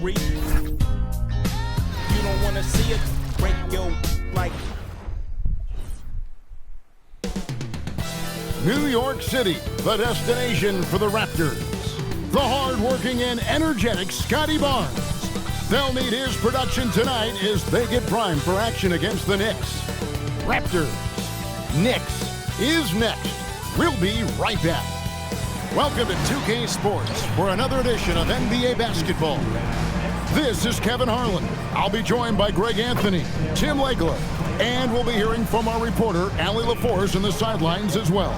read. You don't wanna see it, break your like. New York City, the destination for the Raptors. The hard-working and energetic Scotty Barnes. They'll need his production tonight as they get primed for action against the Knicks. Raptors. Knicks is next. We'll be right back. Welcome to 2K Sports for another edition of NBA basketball. This is Kevin Harlan. I'll be joined by Greg Anthony, Tim Legler, and we'll be hearing from our reporter, Allie LaForce, on the sidelines as well.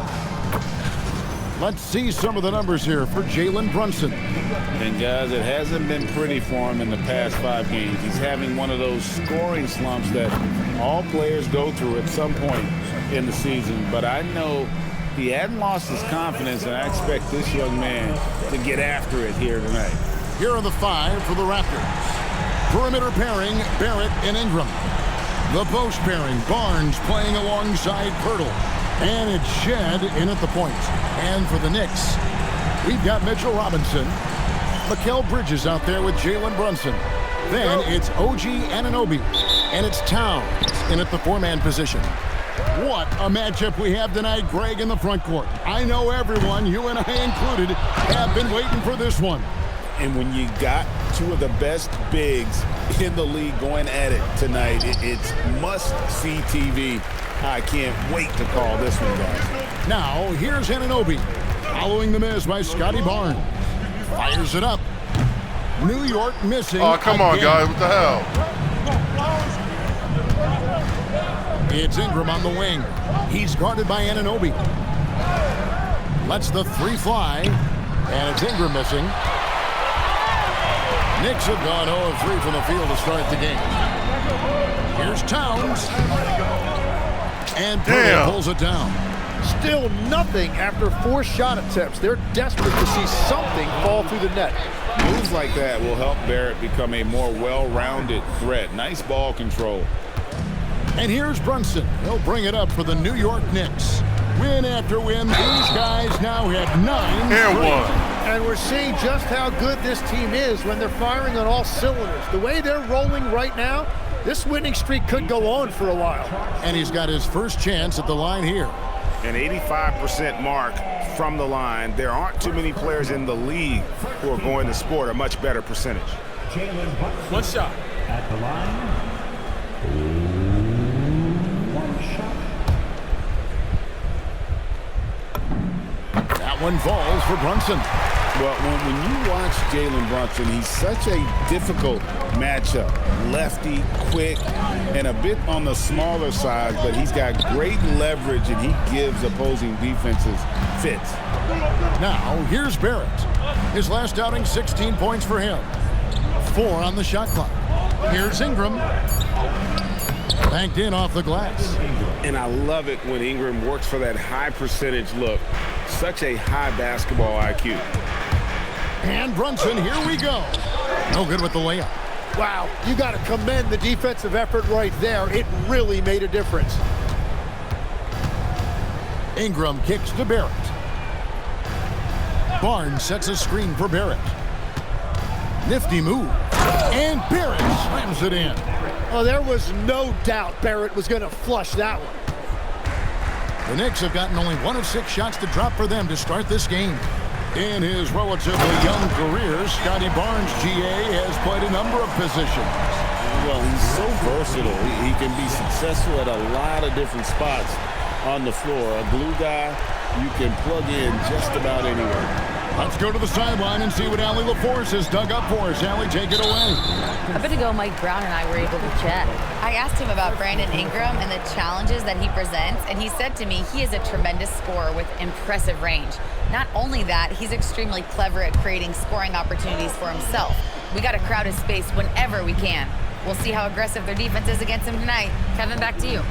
Let's see some of the numbers here for Jalen Brunson. And guys, it hasn't been pretty for him in the past 5 games. He's having one of those scoring slumps that all players go through at some point in the season. But I know he hadn't lost his confidence, and I expect this young man to get after it here tonight. Here are the 5 for the Raptors. Perimeter pairing, Barrett and Ingram. The post pairing, Barnes playing alongside Pirtle. And it's Shed in at the point. And for the Knicks, we've got Mitchell Robinson. Mikal Bridges out there with Jalen Brunson. Then it's OG Anunoby. And it's Towns in at the 4-man position. What a matchup we have tonight, Greg, in the front court. I know everyone, you and I included, have been waiting for this one. And when you got 2 of the best bigs in the league going at it tonight, it's must-see TV. I can't wait to call this one, guys. Now, here's Anunoby. Following the miss by Scotty Barnes. Fires it up. New York missing. Oh, come on, guys. What the hell? It's Ingram on the wing. He's guarded by Anunoby. Lets the 3 fly. And it's Ingram missing. Knicks have gone 0 of 3 from the field to start the game. Here's Towns. And Pirtle pulls it down. Still nothing after 4 shot attempts. They're desperate to see something fall through the net. Moves like that will help Barrett become a more well-rounded threat. Nice ball control. And here's Brunson. He'll bring it up for the New York Knicks. Win after win, these guys now have 9 straight. And we're seeing just how good this team is when they're firing on all cylinders. The way they're rolling right now, this winning streak could go on for a while. And he's got his first chance at the line here. An 85% mark from the line. There aren't too many players in the league who are going to sport a much better percentage. One shot. At the line. 1 shot. That one falls for Brunson. Well, when you watch Jalen Brunson, he's such a difficult matchup. Lefty, quick, and a bit on the smaller side, but he's got great leverage, and he gives opposing defenses fits. Now, here's Barrett. His last outing, 16 points for him. 4 on the shot clock. Here's Ingram. Banked in off the glass. And I love it when Ingram works for that high percentage look. Such a high basketball IQ. And Brunson, here we go. No good with the layup. Wow, you got to commend the defensive effort right there. It really made a difference. Ingram kicks to Barrett. Barnes sets a screen for Barrett. Nifty move. And Barrett slams it in. Oh, there was no doubt Barrett was going to flush that one. The Knicks have gotten only 1 of 6 shots to drop for them to start this game. In his relatively young career, Scotty Barnes, GA, has played a number of positions. Well, he's so versatile. He can be successful at a lot of different spots on the floor. A glue guy you can plug in just about anywhere. Let's go to the sideline and see what Allie LaForce has dug up for us. Allie, take it away. A bit ago, Mike Brown and I were able to chat. I asked him about Brandon Ingram and the challenges that he presents, and he said to me he is a tremendous scorer with impressive range. Not only that, he's extremely clever at creating scoring opportunities for himself. We got to crowd his space whenever we can. We'll see how aggressive their defense is against him tonight. Kevin, back to you.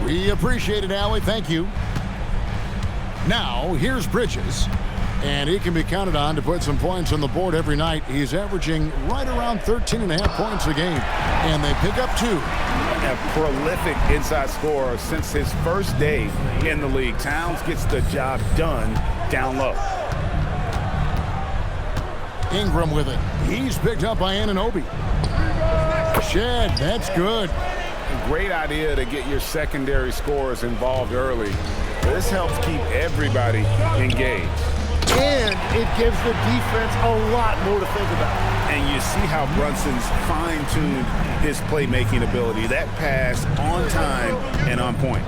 We appreciate it, Allie. Thank you. Now, here's Bridges. And he can be counted on to put some points on the board every night. He's averaging right around 13.5 points a game. And they pick up 2. A prolific inside scorer since his first day in the league. Towns gets the job done down low. Ingram with it. He's picked up by Anunoby. Shed, that's good. Great idea to get your secondary scorers involved early. This helps keep everybody engaged. And it gives the defense a lot more to think about. And you see how Brunson's fine-tuned his playmaking ability. That pass on time and on point.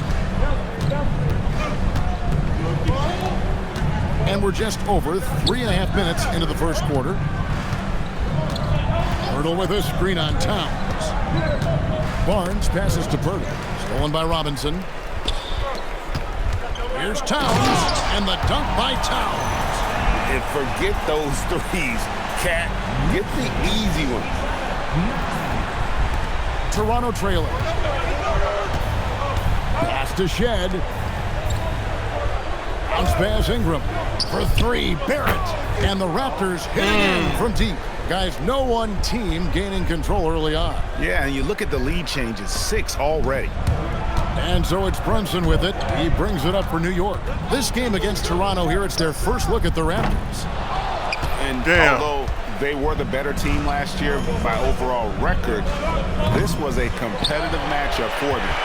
And we're just over 3.5 minutes into the first quarter. Hurdle with a screen on Towns. Barnes passes to Purdy. Stolen by Robinson. Here's Towns, and the dunk by Towns. And forget those threes. Cat, get the easy ones. Toronto trailer. Pass to Shed. Bounce pass Ingram. For three, Barrett. And the Raptors hit it in from deep. Guys, no one team gaining control early on. Yeah, and you look at the lead changes, 6 already. And so it's Brunson with it. He brings it up for New York. This game against Toronto here, it's their first look at the Raptors. And although they were the better team last year by overall record, this was a competitive matchup for them.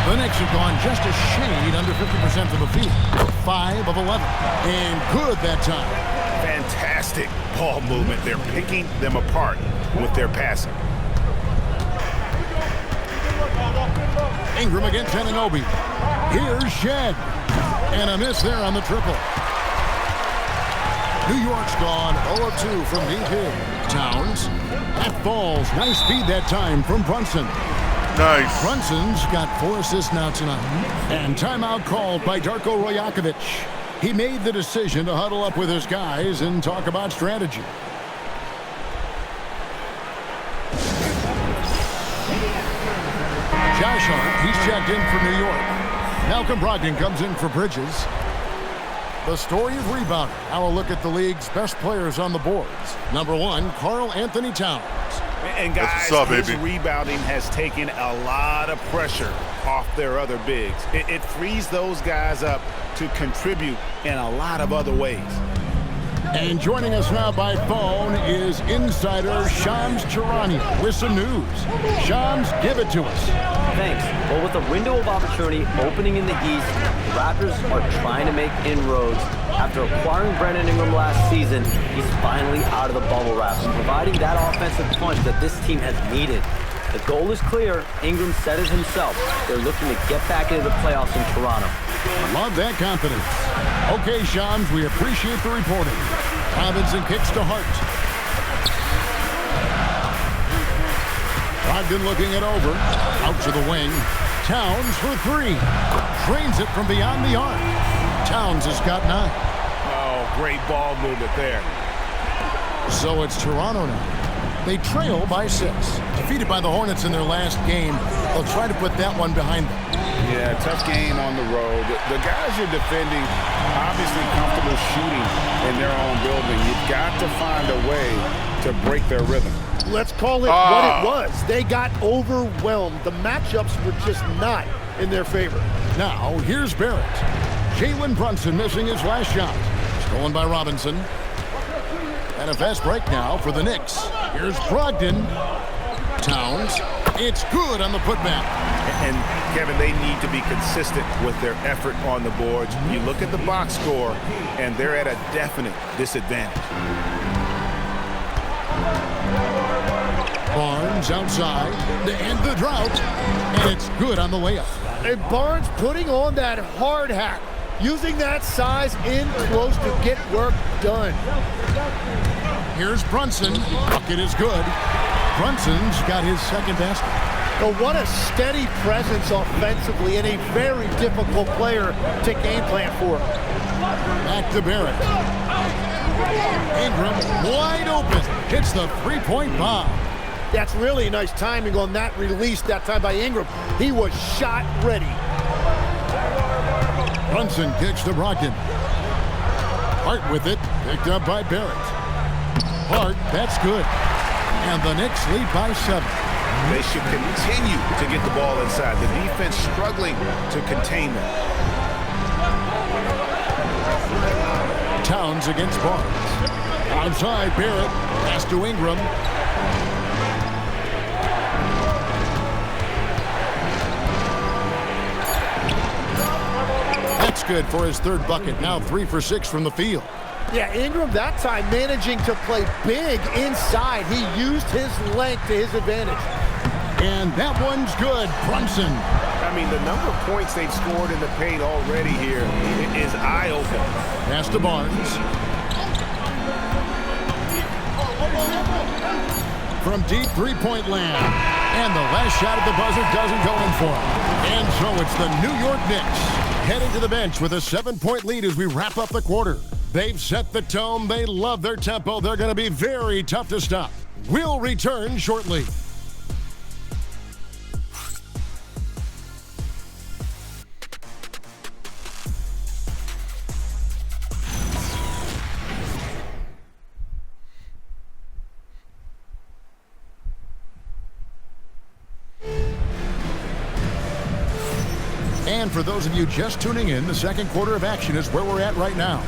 The Knicks have gone just a shade under 50% from the field. 5 of 11. And good that time. Fantastic ball movement. They're picking them apart with their passing. Ingram against Anunoby. Here's Shed. And a miss there on the triple. New York's gone 0-2 from deep. Towns. That falls. Nice speed that time from Brunson. Nice. Brunson's got 4 assists now tonight. And timeout called by Darko Rajakovic. He made the decision to huddle up with his guys and talk about strategy. Josh Hart, he's checked in for New York. Malcolm Brogdon comes in for Bridges. The story of rebounding. Now a look at the league's best players on the boards. Number 1, Karl Anthony Towns. And guys, his rebounding has taken a lot of pressure off their other bigs. It frees those guys up to contribute in a lot of other ways. And joining us now by phone is insider Shams Charania with some news. Shams, give it to us. Thanks. Well, with a window of opportunity opening in the East, the Raptors are trying to make inroads. After acquiring Brandon Ingram last season, he's finally out of the bubble wrap and providing that offensive punch that this team has needed. The goal is clear. Ingram said it himself. They're looking to get back into the playoffs in Toronto. Love that confidence. Okay, Shams, we appreciate the reporting. Robinson kicks to Hart. Brogdon looking it over. Out to the wing. Towns for 3. Drains it from beyond the arc. Towns has got 9. Oh, great ball movement there. So it's Toronto now. They trail by 6. Defeated by the Hornets in their last game. They'll try to put that one behind them. Yeah, tough game on the road. The guys you're defending, obviously comfortable shooting in their own building. You've got to find a way to break their rhythm. Let's call it what it was. They got overwhelmed. The matchups were just not in their favor. Now, here's Barrett. Jalen Brunson missing his last shot. Stolen by Robinson. And a fast break now for the Knicks. Here's Brogdon. Towns. It's good on the putback. And, Kevin, they need to be consistent with their effort on the boards. You look at the box score, and they're at a definite disadvantage. Barnes outside to end the drought. And it's good on the layup. And Barnes putting on that hard hat. Using that size in close to get work done. Here's Brunson. Bucket is good. Brunson's got his second basket. But what a steady presence offensively and a very difficult player to game plan for. Back to Barrett. Ingram wide open. Hits the three-point bomb. That's really nice timing on that release that time by Ingram. He was shot ready. Brunson kicks to Brogdon. Hart with it. Picked up by Barrett. Hart, that's good. And the Knicks lead by 7. They should continue to get the ball inside. The defense struggling to contain them. Towns against Barnes. Outside, Barrett. Pass to Ingram. That's good for his third bucket. Now 3 for 6 from the field. Yeah, Ingram that time managing to play big inside. He used his length to his advantage. And that one's good. Brunson. I mean, the number of points they've scored in the paint already here is eye-opening. Pass to Barnes. From deep three-point land. And the last shot at the buzzer doesn't go in for him. And so it's the New York Knicks heading to the bench with a 7-point lead as we wrap up the quarter. They've set the tone. They love their tempo. They're going to be very tough to stop. We'll return shortly. And for those of you just tuning in, the second quarter of action is where we're at right now.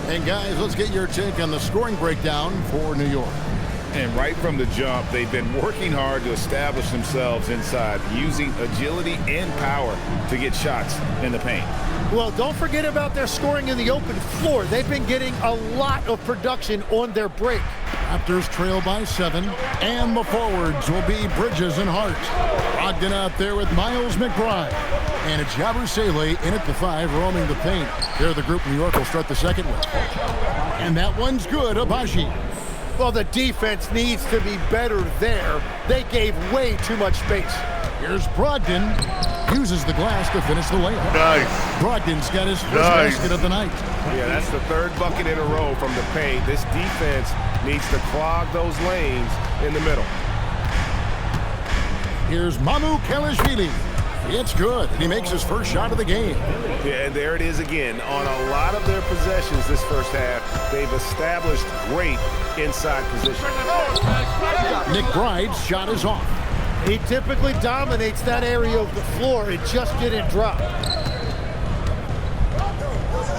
And guys, let's get your take on the scoring breakdown for New York. And right from the jump, they've been working hard to establish themselves inside, using agility and power to get shots in the paint. Well, don't forget about their scoring in the open floor. They've been getting a lot of production on their break. Raptors trail by 7, and the forwards will be Bridges and Hart. Brogdon out there with Miles McBride. And it's Yabusele in at the 5, roaming the paint. They're the group New York will start the second with. And that one's good, Abaji. Well, the defense needs to be better there. They gave way too much space. Here's Brogdon. Uses the glass to finish the layup. Nice. Brogdon's got his first basket of the night. Yeah, that's the third bucket in a row from the paint. This defense needs to clog those lanes in the middle. Here's Mamu Kelishvili. It's good, and he makes his first shot of the game. Yeah, and there it is again. On a lot of their possessions this first half, they've established great inside position. McBride's shot is off. He typically dominates that area of the floor. It just didn't drop.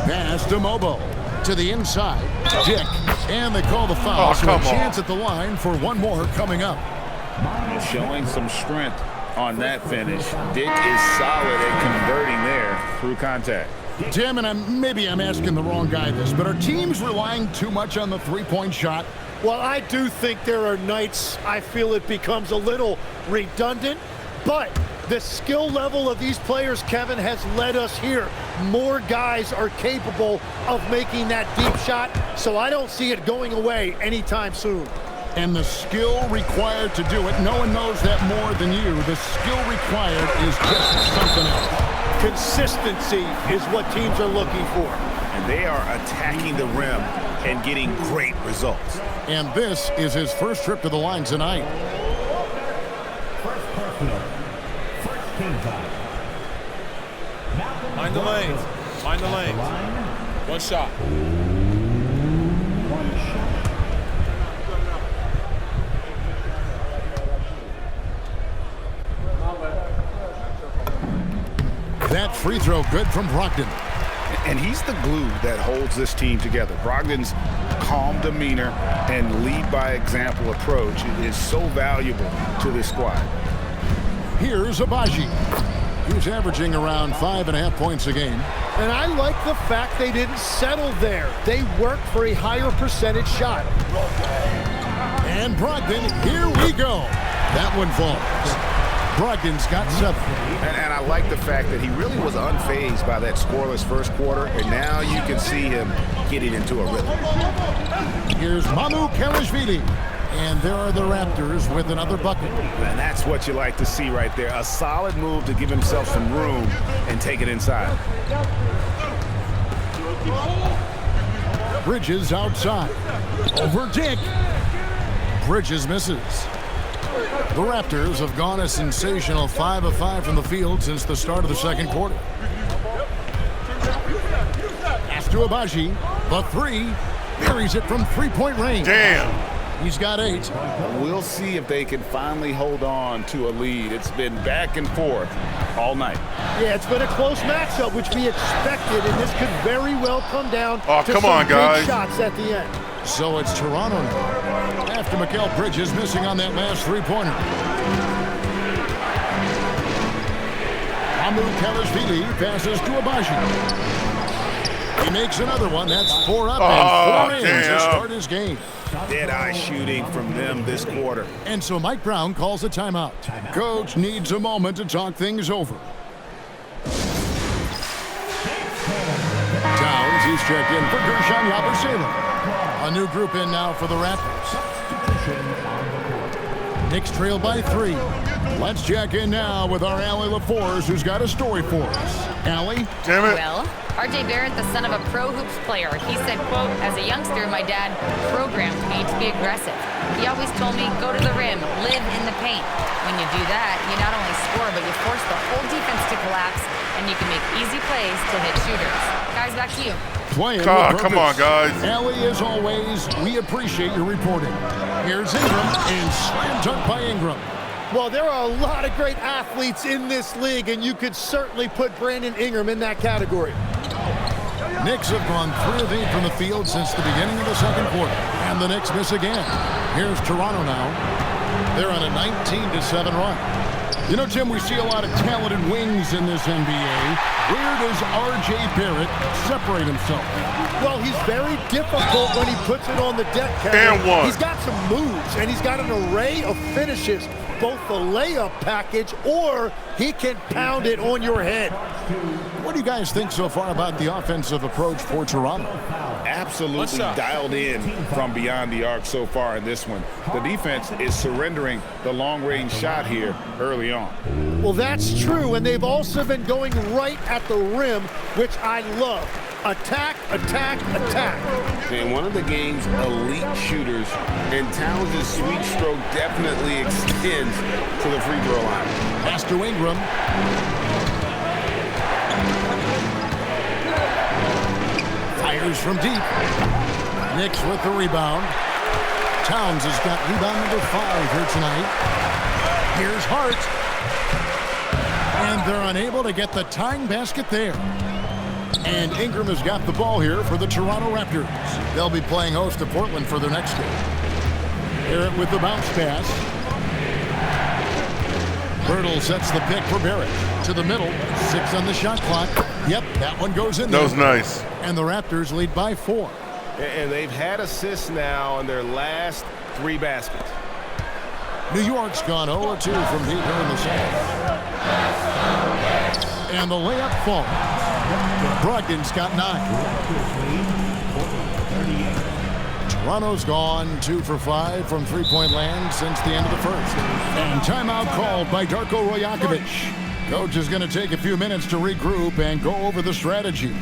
Pass to Mobo. To the inside. Dick. And they call the foul. So a chance at the line for one more coming up. Showing some strength on that finish. Dick is solid at converting there through contact. Tim, and maybe I'm asking the wrong guy this, but are teams relying too much on the three-point shot? Well, I do think there are nights I feel it becomes a little redundant, but the skill level of these players, Kevin, has led us here. More guys are capable of making that deep shot, so I don't see it going away anytime soon. And the skill required to do it, no one knows that more than you. The skill required is just something else. Consistency is what teams are looking for. And they are attacking the rim and getting great results. And this is his first trip to the line tonight. First personal. First team time. Mind the lanes. Mind the lanes. One shot. One shot. That free throw good from Brogdon. And he's the glue that holds this team together. Brogdon's calm demeanor and lead by example approach is so valuable to this squad. Here's Abaji. He's averaging around 5.5 points a game. And I like the fact they didn't settle there. They worked for a higher percentage shot. And Brogdon, here we go. That one falls. Brogdon's got 7. And I like the fact that he really was unfazed by that scoreless first quarter, and now you can see him getting into a rhythm. Here's Mamu Kelishvili. And there are the Raptors with another bucket. And that's what you like to see right there. A solid move to give himself some room and take it inside. Bridges outside. Over Dick. Bridges misses. The Raptors have gone a sensational 5 of 5 from the field since the start of the second quarter. Pass to Abaji. The 3. Buries it from three-point range. Damn. He's got 8. We'll see if they can finally hold on to a lead. It's been back and forth all night. Yeah, it's been a close matchup, which we expected, and this could very well come down to come some on, guys. big shots at the end. So it's Toronto now, after Mikal Bridges missing on that last three-pointer. Amu Kalashvili passes to Abaji. He makes another one. That's 4 up and 4 in to start his game. Dead-eye shooting from them this quarter. And so Mike Brown calls a timeout. Coach needs a moment to talk things over. Towns, he's checked in for Gershon Yabusele. A new group in now for the Raptors. Knicks trail by 3. Let's check in now with our Allie LaForce, who's got a story for us. Allie? Damn it. Well, R.J. Barrett, the son of a pro hoops player, he said, quote, as a youngster, my dad programmed me to be aggressive. He always told me, go to the rim, live in the paint. When you do that, you not only score, but you force the whole defense to collapse, and you can make easy plays to hit shooters. Guys, back to you. Playing Come on, guys. Allie, as always, we appreciate your reporting. Here's Ingram, and slam dunk by Ingram. Well, there are a lot of great athletes in this league, and you could certainly put Brandon Ingram in that category. Knicks have gone 3 of 8 from the field since the beginning of the second quarter, and the Knicks miss again. Here's Toronto now. They're on a 19-7 run. You know, Tim, we see a lot of talented wings in this NBA. Where does R.J. Barrett separate himself? Well, he's very difficult when he puts it on the deck, Kevin. And one. He's got some moves, and he's got an array of finishes, both the layup package, or he can pound it on your head. What do you guys think so far about the offensive approach for Toronto? Absolutely dialed in from beyond the arc so far in this one. The defense is surrendering the long-range shot here early on. Well, that's true, and they've also been going right at the rim, which I love. Attack, attack, attack. And one of the game's elite shooters, and Towns' sweet stroke definitely extends to the free throw line. Pass to Ingram. Fires from deep. Knicks with the rebound. Towns has got rebound number 5 here tonight. Here's Hart. And they're unable to get the tying basket there. And Ingram has got the ball here for the Toronto Raptors. They'll be playing host to Portland for their next game. Barrett with the bounce pass. Birtle sets the pick for Barrett. To the middle. 6 on the shot clock. Yep, that one goes in there. That was nice. And the Raptors lead by 4. And they've had assists now on their last 3 baskets. New York's gone 0-2 from deep here in the second. And the layup falls. Brogdon's got 9. Toronto's gone 2 for 5 from three-point land since the end of the first. And timeout called by Darko Rajakovic. Coach is going to take a few minutes to regroup and go over the strategy.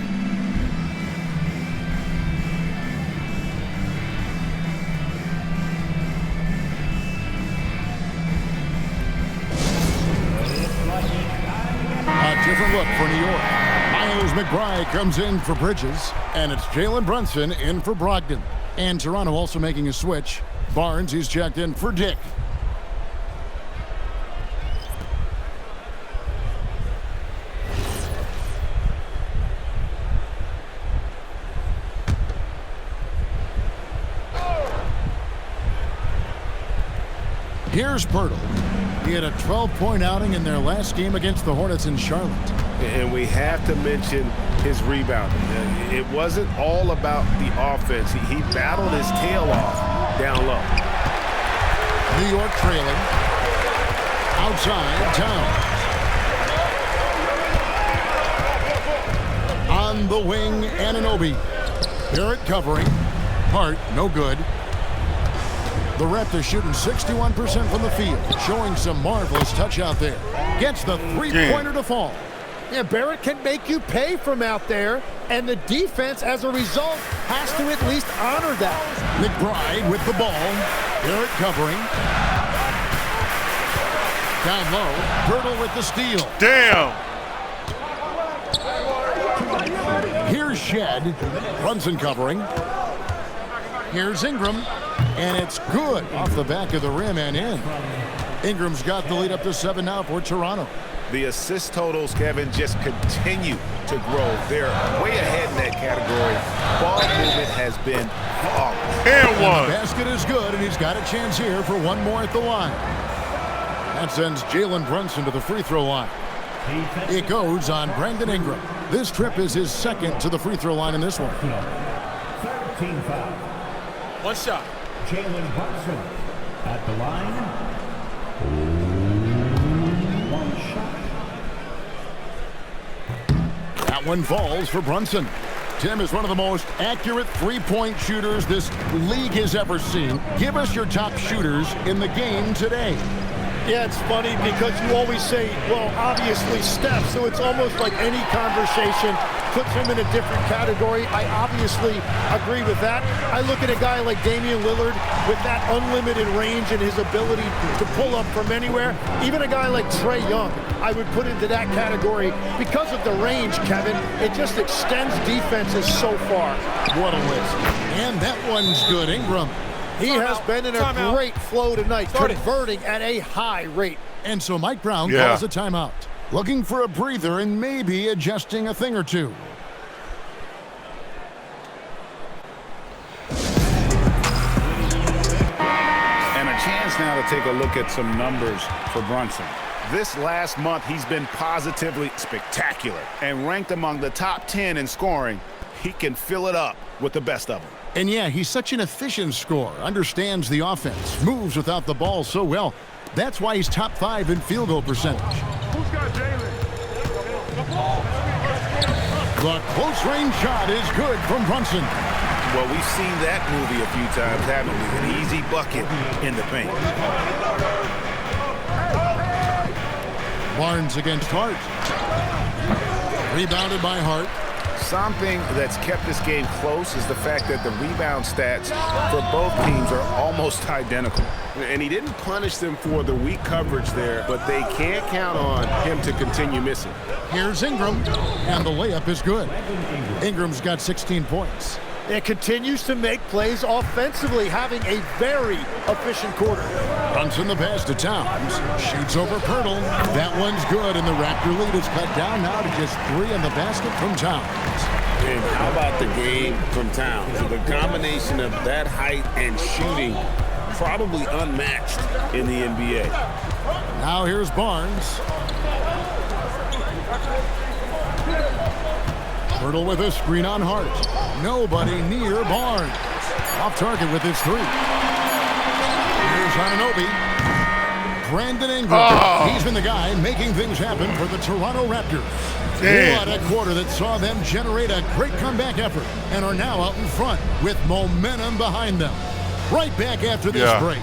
A different look for New York. Miles McBride comes in for Bridges, and it's Jalen Brunson in for Brogdon. And Toronto also making a switch. Barnes, he's checked in for Dick. Here's Pirtle. He had a 12-point outing in their last game against the Hornets in Charlotte. And we have to mention his rebounding. It wasn't all about the offense. He battled his tail off down low. New York trailing. Outside, Towns. On the wing, Anunoby. Barrett covering. Hart, no good. The Raptors shooting 61% from the field, showing some marvelous touch out there. Gets the three-pointer to fall. Yeah, Barrett can make you pay from out there, and the defense, as a result, has to at least honor that. McBride with the ball. Barrett covering. Down low. Birtle with the steal. Damn. Here's Shed. Brunson covering. Here's Ingram. And it's good off the back of the rim and in. Ingram's got the lead up to 7 now for Toronto. The assist totals, Kevin, just continue to grow. They're way ahead in that category. Ball movement has been flawless. And one. The basket is good, and he's got a chance here for one more at the line. That sends Jalen Brunson to the free throw line. It goes on Brandon Ingram. This trip is his second to the free throw line in this one. 13 foul. One shot. Jalen Brunson at the line. One shot. That one falls for Brunson. Tim is one of the most accurate three-point shooters this league has ever seen. Give us your top shooters in the game today. Yeah, it's funny because you always say, well, obviously Steph, so it's almost like any conversation puts him in a different category. I obviously agree with that. I look at a guy like Damian Lillard with that unlimited range and his ability to pull up from anywhere. Even a guy like Trae Young, I would put into that category because of the range, Kevin. It just extends defenses so far. What a list. And that one's good. Ingram. He has been in a great flow tonight, converting at a high rate. And so Mike Brown calls a timeout, looking for a breather and maybe adjusting a thing or two. And a chance now to take a look at some numbers for Brunson. This last month, he's been positively spectacular and ranked among the top 10 in scoring. He can fill it up with the best of them. And yeah, he's such an efficient scorer, understands the offense, moves without the ball so well. That's why he's top 5 in field goal percentage. Who's got Jalen? The close range shot is good from Brunson. Well, we've seen that movie a few times, haven't we? An easy bucket in the paint. Barnes against Hart. Rebounded by Hart. Something that's kept this game close is the fact that the rebound stats for both teams are almost identical. And he didn't punish them for the weak coverage there, but they can't count on him to continue missing. Here's Ingram, and the layup is good. Ingram's got 16 points. It continues to make plays offensively, having a very efficient quarter. Brunson the pass to Towns. Shoots over Pirtle. That one's good, and the Raptor lead is cut down now to just 3 in the basket from Towns. And how about the game from Towns? The combination of that height and shooting, probably unmatched in the NBA. Now here's Barnes. Pirtle with a screen on Hart. Nobody near Barnes. Off target with his 3. Here's Anunoby. Brandon Ingram. He's been the guy making things happen for the Toronto Raptors. What a quarter that saw them generate a great comeback effort and are now out in front with momentum behind them. Right back after this break.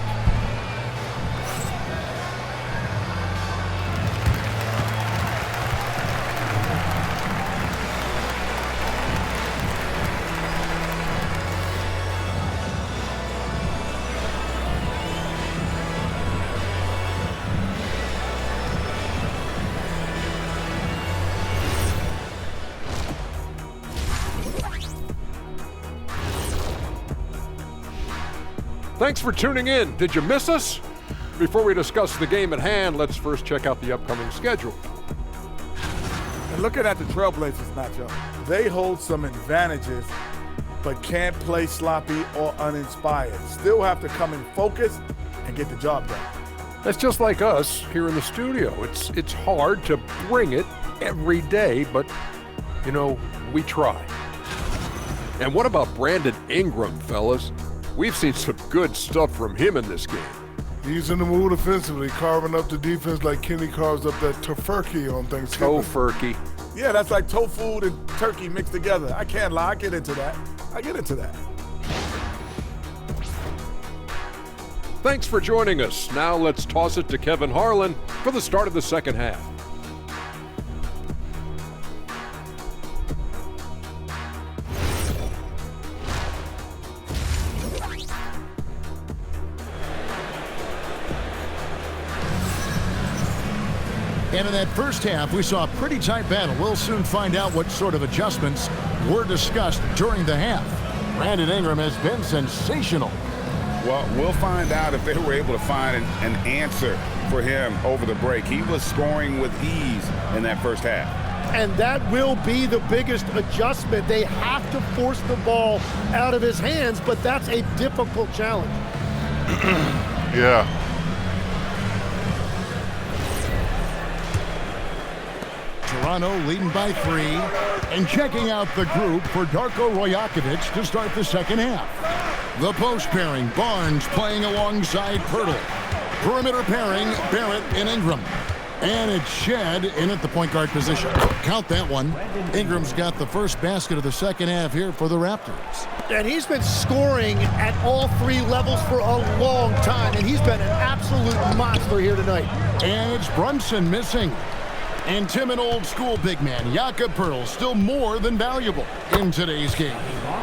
Thanks for tuning in. Did you miss us? Before we discuss the game at hand, let's first check out the upcoming schedule. And looking at the Trailblazers matchup, they hold some advantages, but can't play sloppy or uninspired. Still have to come in focused and get the job done. That's just like us here in the studio. It's hard to bring it every day, but, you know, we try. And what about Brandon Ingram, fellas? We've seen some good stuff from him in this game. He's in the mood offensively, carving up the defense like Kenny carves up that tofurkey on Thanksgiving. Tofurkey. Yeah, that's like tofu and turkey mixed together. I can't lie, I get into that. Thanks for joining us. Now let's toss it to Kevin Harlan for the start of the second half. And in that first half, we saw a pretty tight battle. We'll soon find out what sort of adjustments were discussed during the half. Brandon Ingram has been sensational. Well, we'll find out if they were able to find an answer for him over the break. He was scoring with ease in that first half. And that will be the biggest adjustment. They have to force the ball out of his hands, but that's a difficult challenge. Yeah. Toronto leading by 3, and checking out the group for Darko Rajakovic to start the second half. The post pairing, Barnes playing alongside Pirtle. Perimeter pairing, Barrett and Ingram. And it's Shed in at the point guard position. Count that one. Ingram's got the first basket of the second half here for the Raptors. And he's been scoring at all 3 levels for a long time, and he's been an absolute monster here tonight. And it's Brunson missing. And timid old school big man, Jakob Poeltl, still more than valuable in today's game.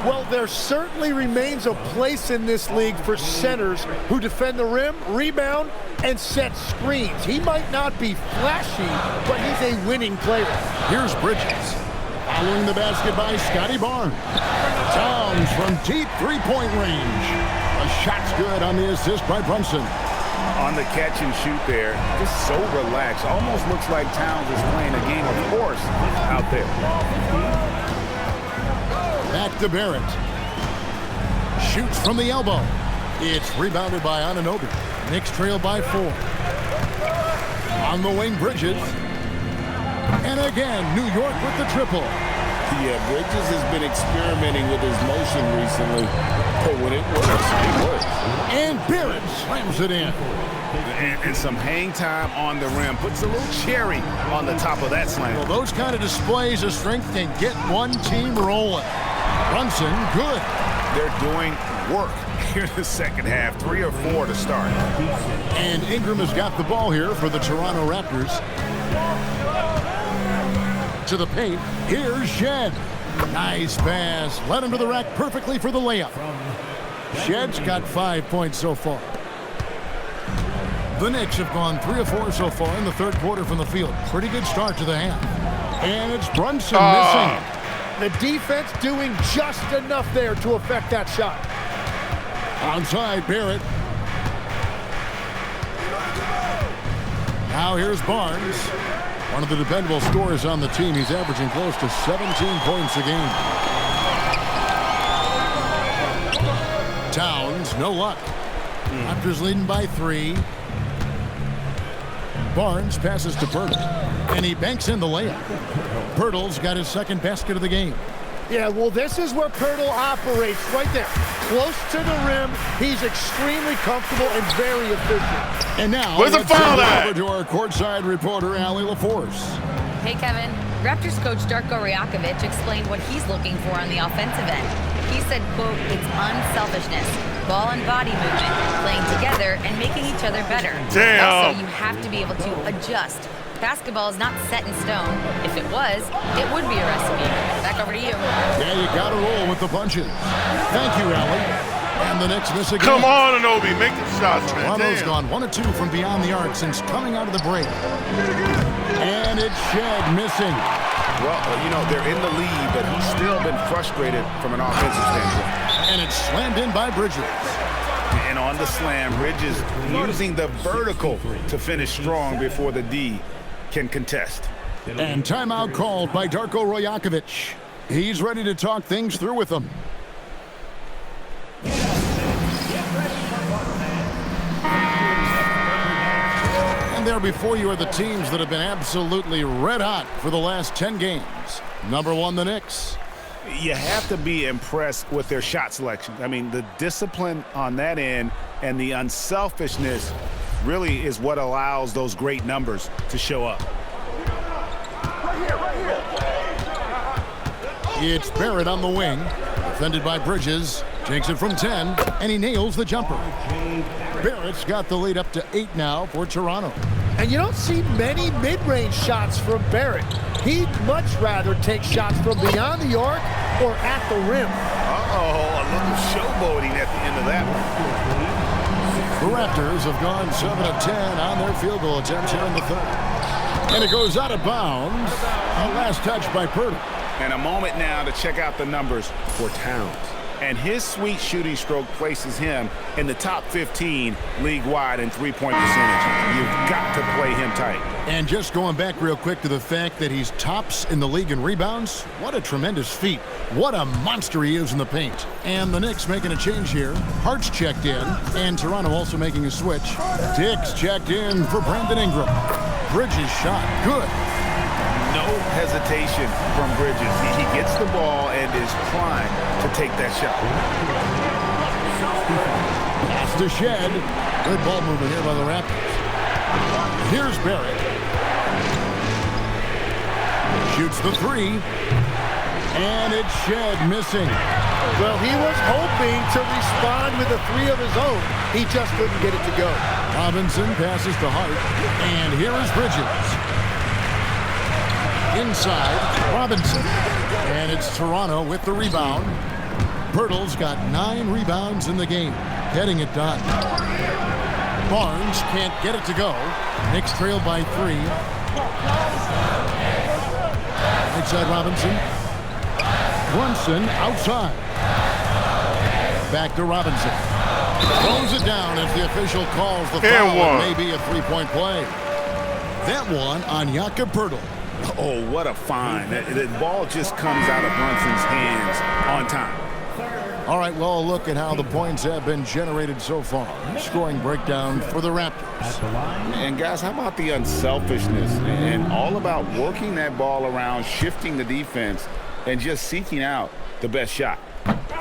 Well, there certainly remains a place in this league for centers who defend the rim, rebound, and set screens. He might not be flashy, but he's a winning player. Here's Bridges. Following the basket by Scotty Barnes. Towns from deep three-point range. A shot's good on the assist by Brunson. On the catch and shoot there, just so relaxed. Almost looks like Towns is playing a game of course out there. Back to Barrett. Shoots from the elbow. It's rebounded by Anunoby. Knicks trail by 4. On the wing, Bridges. And again, New York with the triple. Yeah, Bridges has been experimenting with his motion recently, but when it works, it works. And Barrett slams it in. And some hang time on the rim. Puts a little cherry on the top of that slam. Well, those kind of displays of strength can get one team rolling. Brunson, good. They're doing work here in the second half. 3 or 4 to start. And Ingram has got the ball here for the Toronto Raptors. To the paint, here's Shed. Nice pass, led him to the rack perfectly for the layup. Shed's got 5 points so far. The Knicks have gone 3 or 4 so far in the third quarter from the field. Pretty good start to the half. And it's Brunson missing. The defense doing just enough there to affect that shot. Onside, Barrett. Now here's Barnes. One of the dependable scorers on the team. He's averaging close to 17 points a game. Towns, no luck. Raptors leading by 3. Barnes passes to Pirtle, and he banks in the layup. Pirtle's got his second basket of the game. Yeah, well, this is where Pirtle operates, right there. Close to the rim, he's extremely comfortable and very efficient. And now, where's the foul at? Over to our courtside reporter, Allie LaForce. Hey, Kevin. Raptors coach Darko Rajakovic explained what he's looking for on the offensive end. He said, quote, it's unselfishness, ball and body movement, playing together and making each other better. Damn. Also, you have to be able to adjust. Basketball is not set in stone. If it was, it would be a recipe. Back over to you. Yeah, you got to roll with the punches. Thank you, Allie. And the Knicks miss again. Come on, Anunoby, make the shots, man. Toronto's Damn. gone 1 of 2 from beyond the arc since coming out of the break. And it's Shed missing. Well, you know, they're in the lead, but he's still been frustrated from an offensive standpoint. And it's slammed in by Bridges. And on the slam, Bridges using the vertical to finish strong before the D can contest. And timeout called by Darko Rajakovic. He's ready to talk things through with them. And there before you are the teams that have been absolutely red hot for the last 10 games. Number 1, the Knicks. You have to be impressed with their shot selection. I mean, the discipline on that end and the unselfishness really is what allows those great numbers to show up. It's Barrett on the wing, defended by Bridges. Takes it from 10, and he nails the jumper. Barrett's got the lead up to 8 now for Toronto. And you don't see many mid-range shots from Barrett. He'd much rather take shots from beyond the arc or at the rim. Uh-oh, a little showboating at the end of that one. The Raptors have gone 7 of 10 on their field goal attempts here in the third. And it goes out of bounds. A last touch by Pirtle. And a moment now to check out the numbers for Towns. And his sweet shooting stroke places him in the top 15 league-wide in three-point percentage. You've got to play him tight. And just going back real quick to the fact that he's tops in the league in rebounds, what a tremendous feat. What a monster he is in the paint. And the Knicks making a change here. Hart's checked in, and Toronto also making a switch. Dick's checked in for Brandon Ingram. Bridges shot, good. No hesitation from Bridges. He gets the ball and is primed to take that shot. Pass to Shed. Good ball movement here by the Raptors. Here's Barrett. Shoots the three. And it's Shed missing. Well, he was hoping to respond with a three of his own. He just couldn't get it to go. Robinson passes to Hart. And here is Bridges. Inside, Robinson. And it's Toronto with the rebound. Pirtle's got 9 rebounds in the game. Getting it done. Barnes can't get it to go. Knicks trail by 3. Inside Robinson. Brunson outside. Back to Robinson. Throws it down as the official calls the foul. It may be a three-point play. That one on Jakob Pirtle. Oh, what a find. The ball just comes out of Brunson's hands on time. All right, well, a look at how the points have been generated so far. Scoring breakdown for the Raptors. And, guys, how about the unselfishness and all about working that ball around, shifting the defense, and just seeking out the best shot?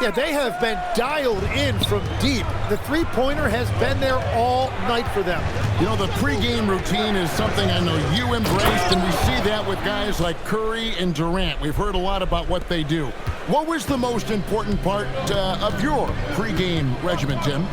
Yeah, they have been dialed in from deep. The three-pointer has been there all night for them. You know, the pregame routine is something I know you embraced, and we see that with guys like Curry and Durant. We've heard a lot about what they do. What was the most important part of your pregame regimen, Tim?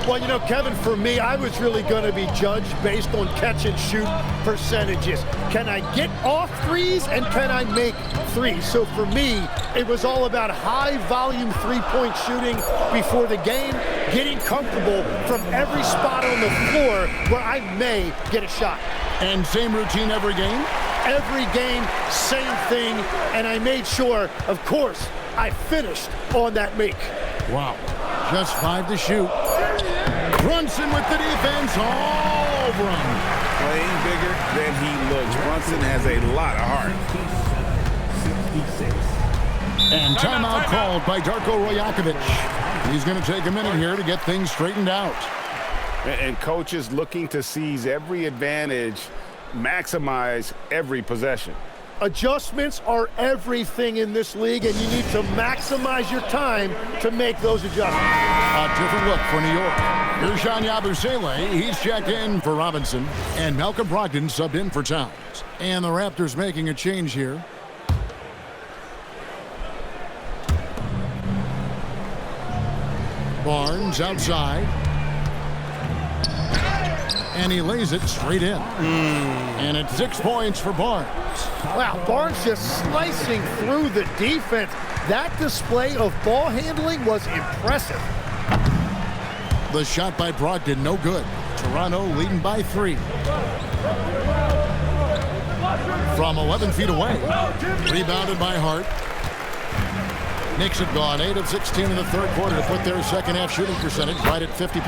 Well, you know, Kevin, for me, I was really going to be judged based on catch-and-shoot percentages. Can I get off threes, and can I make threes? So for me, it was all about high-volume three-point shooting before the game, getting comfortable from every spot on the floor where I may get a shot. And same routine every game? Every game, same thing, and I made sure, of course, I finished on that make. Wow, just 5 to shoot. Brunson with the defense all over him. Playing bigger than he looks. Brunson has a lot of heart. And timeout called by Darko Rajakovic. He's going to take a minute here to get things straightened out. And coaches looking to seize every advantage, maximize every possession. Adjustments are everything in this league, and you need to maximize your time to make those adjustments. A different look for New York. Ersan Yabusele, he's checked in for Robinson, and Malcolm Brogdon subbed in for Towns. And the Raptors making a change here. Barnes outside. And he lays it straight in. And it's 6 points for Barnes. Wow, Barnes just slicing through the defense. That display of ball handling was impressive. The shot by Brogdon, no good. Toronto leading by 3. From 11 feet away. Rebounded by Hart. Knicks have gone 8 of 16 in the third quarter to put their second half shooting percentage right at 50%.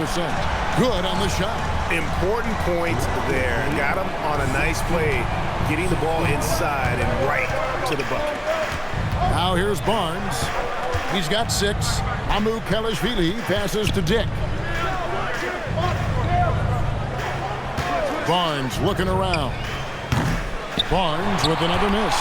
Good on the shot. Important points there. Got him on a nice play, getting the ball inside and right to the bucket. Now here's Barnes. He's got 6. Amu Kelishvili passes to Dick. Barnes looking around. Barnes with another miss.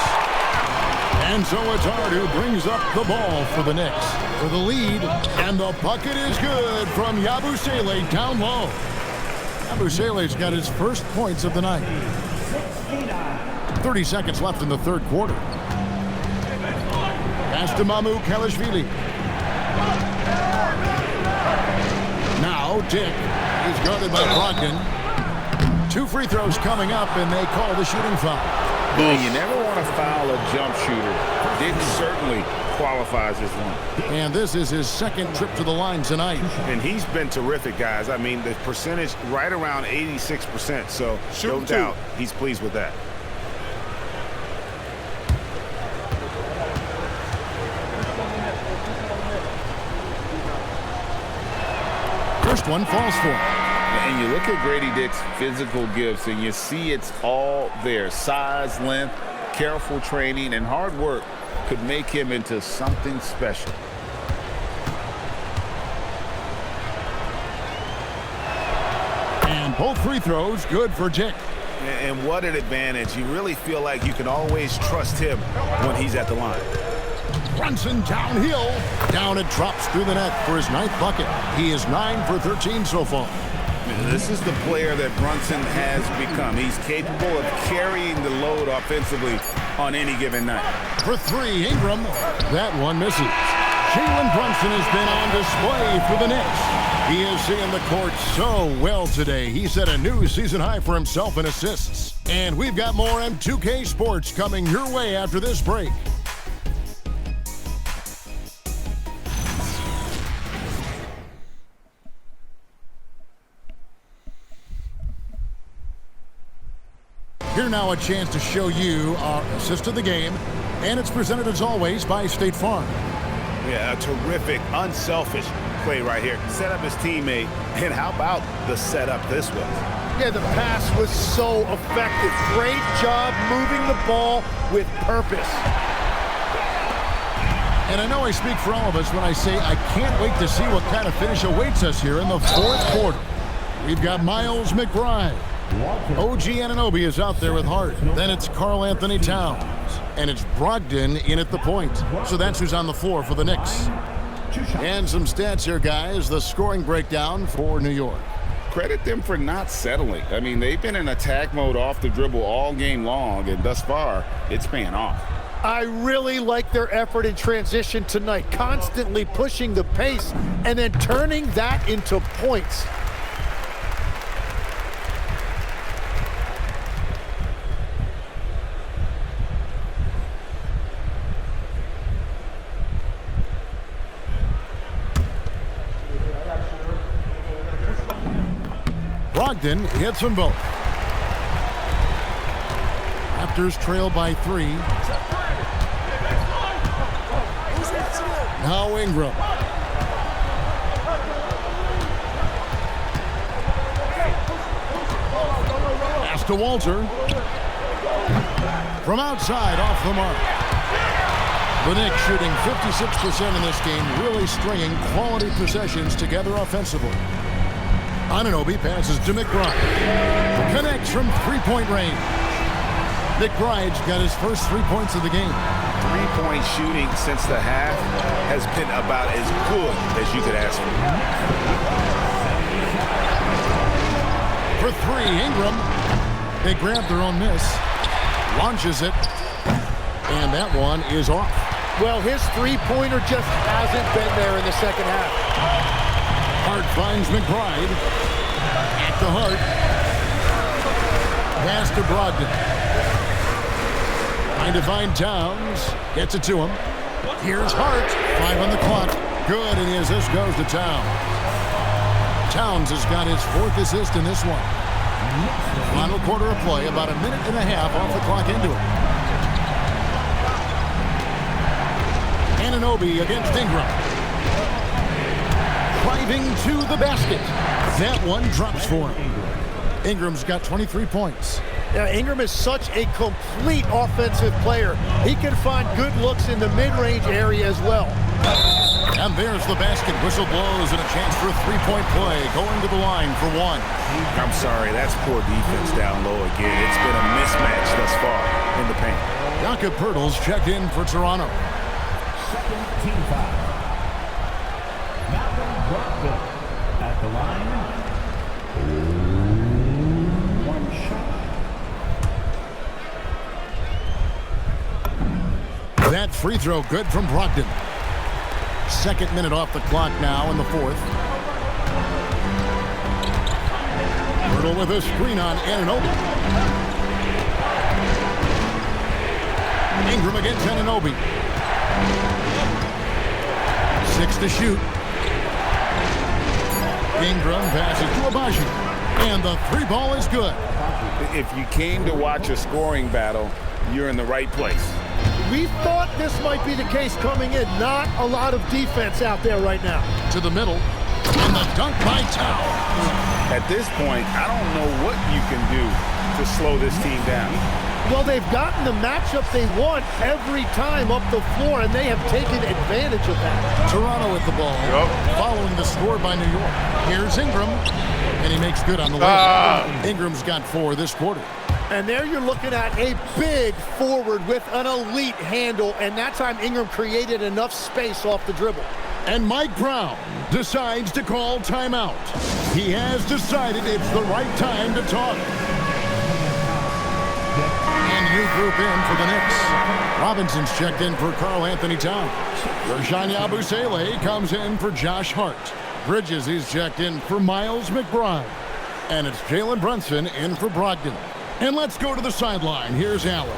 And so it's Hart who brings up the ball for the Knicks for the lead. And the bucket is good from Yabusele down low. Yabusele's got his first points of the night. 30 seconds left in the third quarter. Pass to Mamu Kelishvili. Now Dick is guarded by Brogdon. 2 free throws coming up, and they call the shooting foul. You never want to foul a jump shooter. Dick certainly qualifies as one. And this is his second trip to the line tonight. And he's been terrific, guys. I mean, the percentage right around 86%. So no doubt he's pleased with that. First one falls for him. And you look at Grady Dick's physical gifts, and you see it's all there. Size, length, careful training, and hard work could make him into something special. And both free throws good for Dick. And what an advantage. You really feel like you can always trust him when he's at the line. Brunson downhill. Down it drops through the net for his 9th bucket. He is 9 for 13 so far. This is the player that Brunson has become. He's capable of carrying the load offensively on any given night. For 3, Ingram. That one misses. Jalen Brunson has been on display for the Knicks. He is seeing the court so well today. He set a new season high for himself in assists. And we've got more M2K Sports coming your way after this break. Here now a chance to show you our assist of the game, and it's presented as always by State Farm. Yeah, a terrific, unselfish play right here. Set up his teammate, and how about the setup this was? Yeah, the pass was so effective. Great job moving the ball with purpose. And I know I speak for all of us when I say I can't wait to see what kind of finish awaits us here in the 4th quarter. We've got Miles McBride. OG Anunoby is out there with Hart. Then it's Karl Anthony Towns. And it's Brogdon in at the point. So that's who's on the floor for the Knicks. And some stats here, guys. The scoring breakdown for New York. Credit them for not settling. I mean, they've been in attack mode off the dribble all game long, and thus far, it's paying off. I really like their effort in transition tonight, constantly pushing the pace and then turning that into points. Brogdon hits them both. Raptors trail by 3. Now Ingram. Pass to Walter. From outside, off the mark. The Knicks shooting 56% in this game, really stringing quality possessions together offensively. Anunoby passes to McBride. Connects from 3-point range. McBride's got his first 3 points of the game. 3-point shooting since the half has been about as good as you could ask For for. 3, Ingram. They grab their own miss. Launches it. And that one is off. Well, his 3-pointer just hasn't been there in the second half. Hart finds McBride. At the Hart. Pass to Brogdon. Trying to find Towns. Gets it to him. Here's Hart. 5 on the clock. Good, and the assist goes to Towns. Towns has got his 4th assist in this one. Final quarter of play, about a minute and a half off the clock into it. Anunoby against Ingram. Driving to the basket. That one drops for him. Ingram's got 23 points. Yeah, Ingram is such a complete offensive player. He can find good looks in the mid-range area as well. And there's the basket. Whistle blows and a chance for a 3-point play. Going to the line for 1. I'm sorry, that's poor defense down low again. It's been a mismatch thus far in the paint. Jakob Poeltl's checked in for Toronto. Team foul. Brogdon at the line. 1 shot. That free throw good from Brogdon. 2nd minute off the clock now in the 4th. Poeltl with a screen on Anunoby. Ingram against Anunoby. 6 to shoot. Ingram passes to Abaji. And the 3-ball is good. If you came to watch a scoring battle, you're in the right place. We thought this might be the case coming in. Not a lot of defense out there right now. To the middle. And the dunk by Towns. At this point, I don't know what you can do to slow this team down. Well, they've gotten the matchup they want every time up the floor, and they have taken advantage of that. Toronto with the ball, following the score by New York. Here's Ingram, and he makes good on the layup. Ingram's got 4 this quarter. And there you're looking at a big forward with an elite handle, and that time Ingram created enough space off the dribble. And Mike Brown decides to call timeout. He has decided it's the right time to talk. And new group in for the Knicks. Robinson's checked in for Karl Anthony Towns. Ersan Yabusele comes in for Josh Hart. Bridges is checked in for Miles McBride. And it's Jalen Brunson in for Brogdon. And let's go to the sideline. Here's Allen.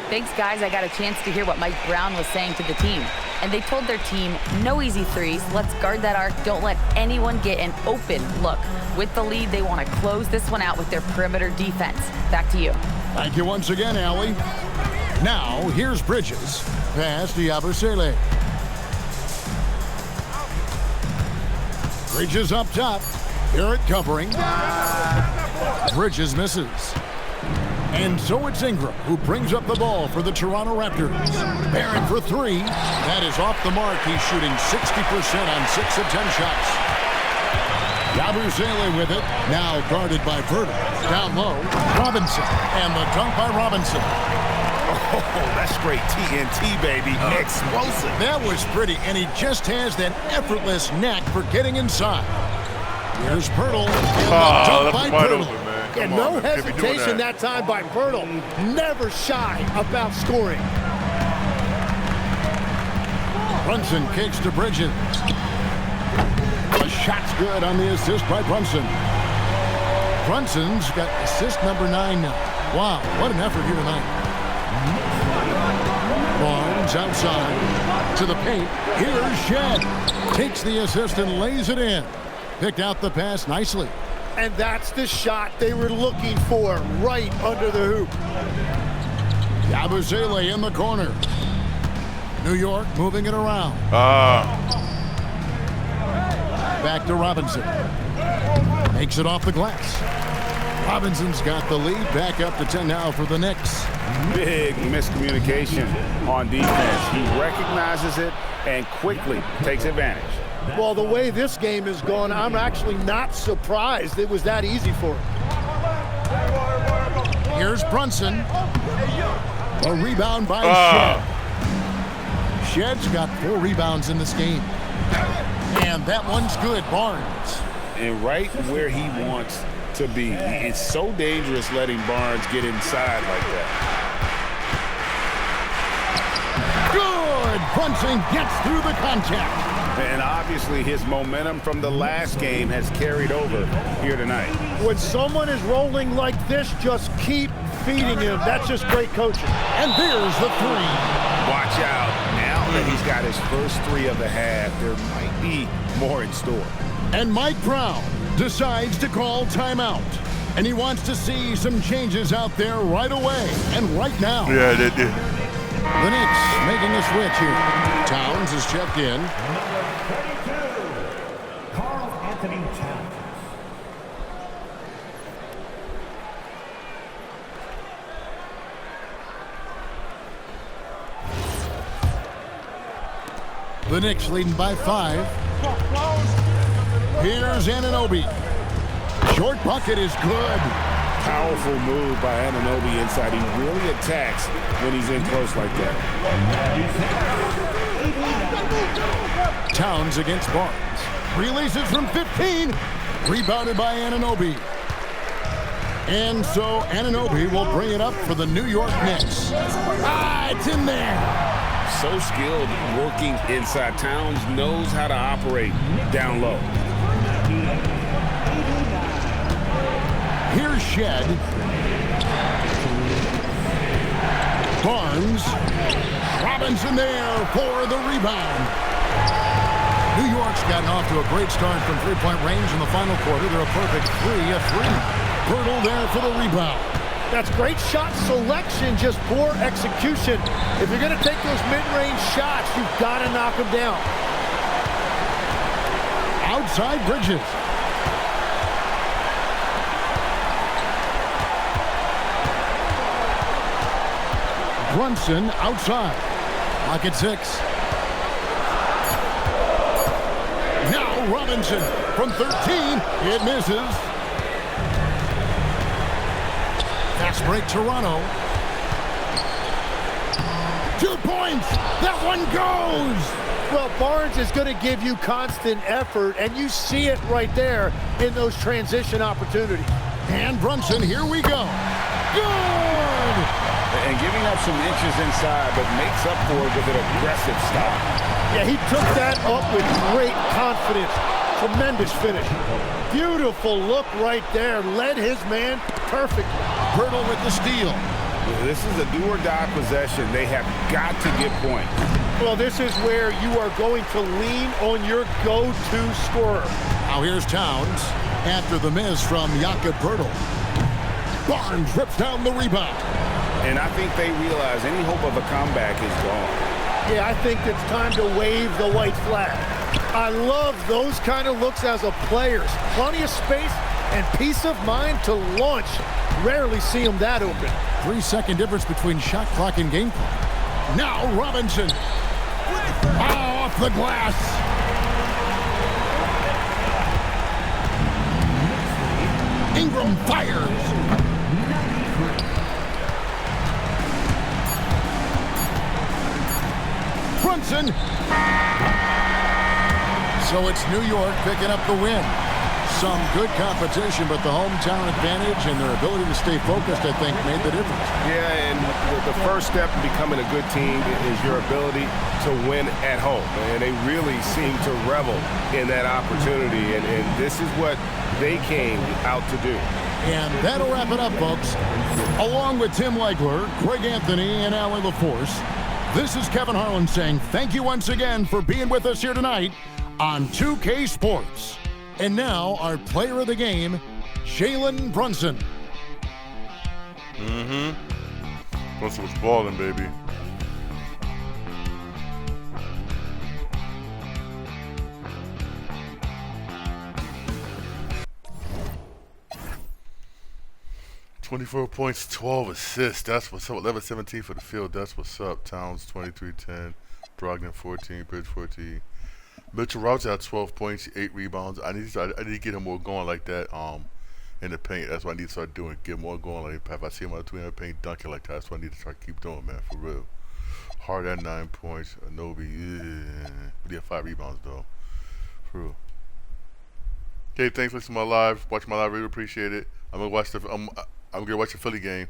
Thanks, guys. I got a chance to hear what Mike Brown was saying to the team. And they told their team, no easy threes. Let's guard that arc. Don't let anyone get an open look. With the lead, they want to close this one out with their perimeter defense. Back to you. Thank you once again, Allie. Now, here's Bridges. Pass to Yabusele. Bridges up top. Garrett covering. Bridges misses. And so it's Ingram who brings up the ball for the Toronto Raptors. Barron for 3. That is off the mark. He's shooting 60% on 6 of 10 shots. Yabusele with it. Now guarded by Verta. Down low. Robinson. And the dunk by Robinson. Oh, that's straight TNT, baby. Explosive. That was pretty, and he just has that effortless knack for getting inside. Here's Pirtle. Oh, that's wide open, man. And no hesitation that time by Pirtle. Never shy about scoring. Brunson kicks to Bridges. The shot's good on the assist by Brunson. Brunson's got assist number 9 now. Wow, what an effort here tonight. Barnes outside to the paint. Here's Shed. Takes the assist and lays it in. Picked out the pass nicely. And that's the shot they were looking for, right under the hoop. Yabusele in the corner. New York moving it around. Back to Robinson. Makes it off the glass. Robinson's got the lead. Back up to 10 now for the Knicks. Big miscommunication on defense. He recognizes it and quickly takes advantage. Well, the way this game has gone, I'm actually not surprised it was that easy for him. Here's Brunson. A rebound by Shed. Shed's got 4 rebounds in this game. And that one's good, Barnes. And right where he wants to be. It's so dangerous letting Barnes get inside like that. Good! Brunson gets through the contact. And obviously his momentum from the last game has carried over here tonight. When someone is rolling like this, just keep feeding him. That's just great coaching. And there's the 3. Watch out. Now that he's got his first 3 of the half, there might be more in store. And Mike Brown decides to call timeout. And he wants to see some changes out there right away and right now. Yeah, they did. The Knicks making a switch here. Towns is checked in. Karl Anthony Towns. The Knicks leading by 5. Here's Anunoby. Short bucket is good. Powerful move by Anunoby inside. He really attacks when he's in close like that. Towns against Barnes. Releases from 15. Rebounded by Anunoby. And so Anunoby will bring it up for the New York Knicks. It's in there. So skilled working inside. Towns knows how to operate down low. Here's Shed. Barnes. Robinson there for the rebound. New York's gotten off to a great start from three-point range in the final quarter. They're a perfect 3 of 3. Pirtle there for the rebound. That's great shot selection, just poor execution. If you're going to take those mid-range shots, you've got to knock them down. outside Bridges. Brunson outside. Lock at 6. Now Robinson from 13. It misses. Fast break Toronto. 2 points. That one goes. Well, Barnes is going to give you constant effort, and you see it right there in those transition opportunities. And Brunson, here we go. Good! And giving up some inches inside, but makes up for it with an aggressive stop. Yeah, he took that up with great confidence. Tremendous finish. Beautiful look right there. Led his man perfectly. Birtle with the steal. This is a do-or-die possession. They have got to get points. Well, this is where you are going to lean on your go-to scorer. Now here's Towns after the miss from Jakob Birtle. Barnes rips down the rebound. And I think they realize any hope of a comeback is gone. Yeah, I think it's time to wave the white flag. I love those kind of looks as a player. Plenty of space and peace of mind to launch. Rarely see him that open. 3-second difference between shot clock and game clock. Now Robinson. Off the glass. Ingram fires. Brunson. So it's New York picking up the win. Some good competition, but the hometown advantage and their ability to stay focused, I think, made the difference. Yeah, and the first step in becoming a good team is your ability to win at home. And they really seem to revel in that opportunity, and this is what they came out to do. And that'll wrap it up, folks. Along with Tim Legler, Greg Anthony, and Allie LaForce, this is Kevin Harlan saying thank you once again for being with us here tonight on 2K Sports. And now, our player of the game, Jalen Brunson. Brunson was balling, baby. "24 points, 12 assists. That's what's up. 11-17 for the field. That's what's up. Towns 23-10. Brogdon 14. Bridge 14. Mitchell Robinson had 12 points, 8 rebounds. I need to get him more going like that in the paint. That's what I need to start doing. Get more going like that. If I see him on the twin paint dunking like that, that's what I need to start keep doing, man, for real. Hard at 9 points. Anobi, yeah. He had 5 rebounds though. For real. Okay, thanks for watching my live. Really appreciate it. I'm gonna watch the Philly game.